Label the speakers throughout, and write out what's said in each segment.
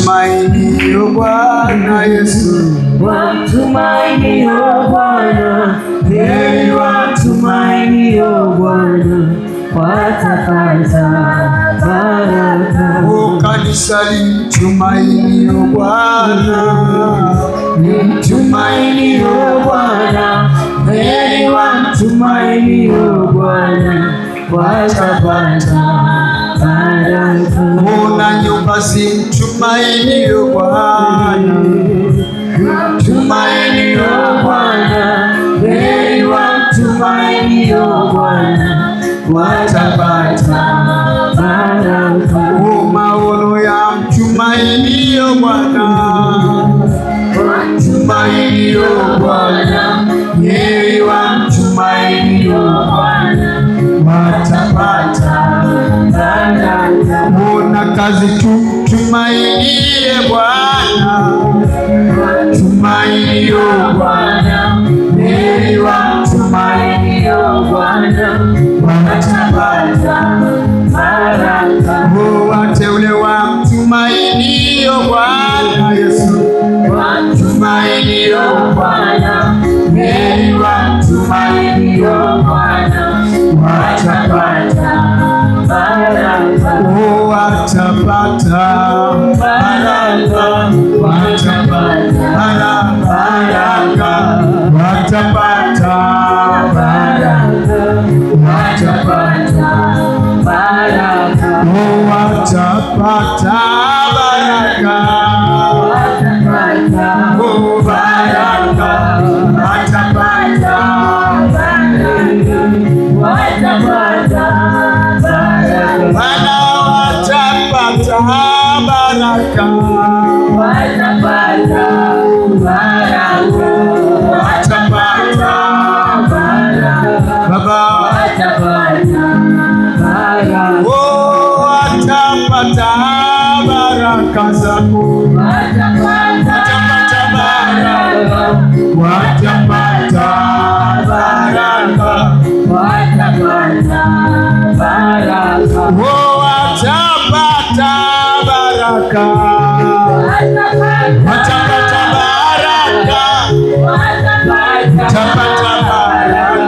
Speaker 1: wamtumainio Bwana Yesu,
Speaker 2: wamtumainio Bwana, heri wamtumainio Bwana, watapata baraka.
Speaker 1: O kanisa limtumainio Bwana,
Speaker 2: limtumainio Bwana, heri wamtumainio Bwana, watapata baraka.
Speaker 1: Ona nyumba zimtumainio Bwana,
Speaker 2: mtumainio Bwana, heri wamtumainio Bwana, watapata baraka.
Speaker 1: O maono ya mtumainio Bwana,
Speaker 2: wamtumainio Bwana, heri wamtumainio Bwana, watapata baraka.
Speaker 1: ona kazi tumtumainie Bwana,
Speaker 2: wamtumainio Bwana, heri wamtumainio Bwana, watapata baraka.
Speaker 1: o wateule wamtumainio Bwana Yesu,
Speaker 2: wamtumainio Bwana, heri wamtumainio Bwana, watapata baraka.
Speaker 1: o watapata baraka, watapata baraka, watapata
Speaker 2: baraka, watapata baraka,
Speaker 1: o watapata baraka,
Speaker 2: watapata
Speaker 1: o baraka, watapata
Speaker 2: watapata baraka,
Speaker 1: Bwana watapata baraka,
Speaker 2: watapata baraka,
Speaker 1: watapata
Speaker 2: baraka,
Speaker 1: Baba,
Speaker 2: watapata baraka,
Speaker 1: oh watapata baraka zako,
Speaker 2: watapata
Speaker 1: baraka, watapata baraka,
Speaker 2: watapata baraka,
Speaker 1: oh watapata baraka, watapata baraka, watapata baraka,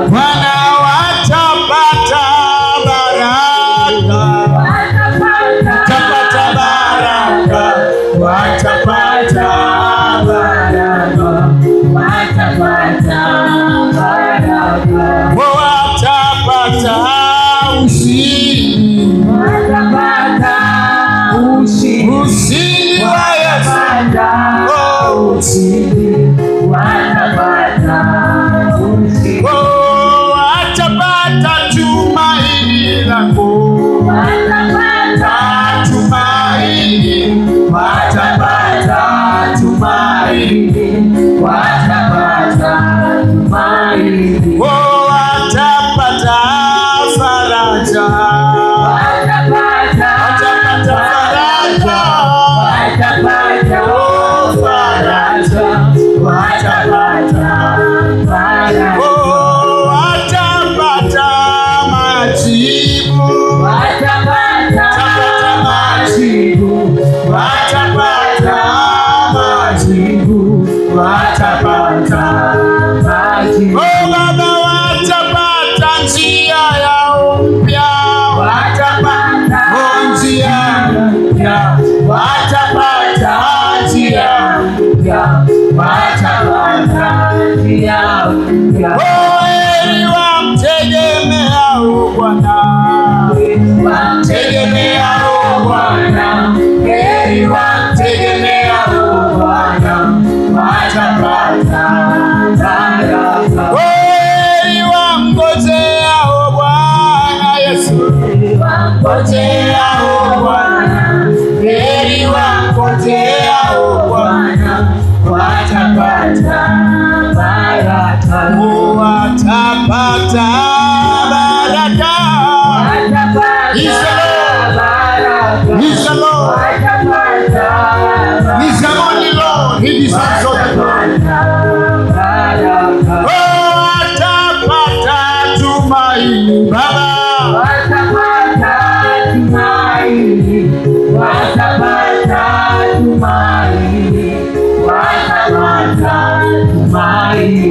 Speaker 1: Bwana watapata baraka, watapata baraka, watapata watapata ushindi, ushindi wa Yesu, oh oh watapata tumaini lako, tumaini, watapata tumaini, oh watapata faraja, watapata faraja, oh faraja, watapata oh watapata majibu, watapata majibu, watapata majibu, watapata majibu. Oh Baba, watapata njia yao mpya, watapata njia mpya, watapata njia mpya, watapata njia mpya. Oh heri wamtegemeao Bwana, wamtegemeao Bwana, heri wamtegemeao Bwana, watapata baraka. Oh heri wamngojeao Bwana Yesu, wamngojeao Bwana, heri wamngojeao Bwana, watapata baraka. Oh watapata baraka, He's the Lord, He's the only Lord, He deserves all the glory. Oh watapata tumaini Baba, watapata tumaini
Speaker 2: tumaini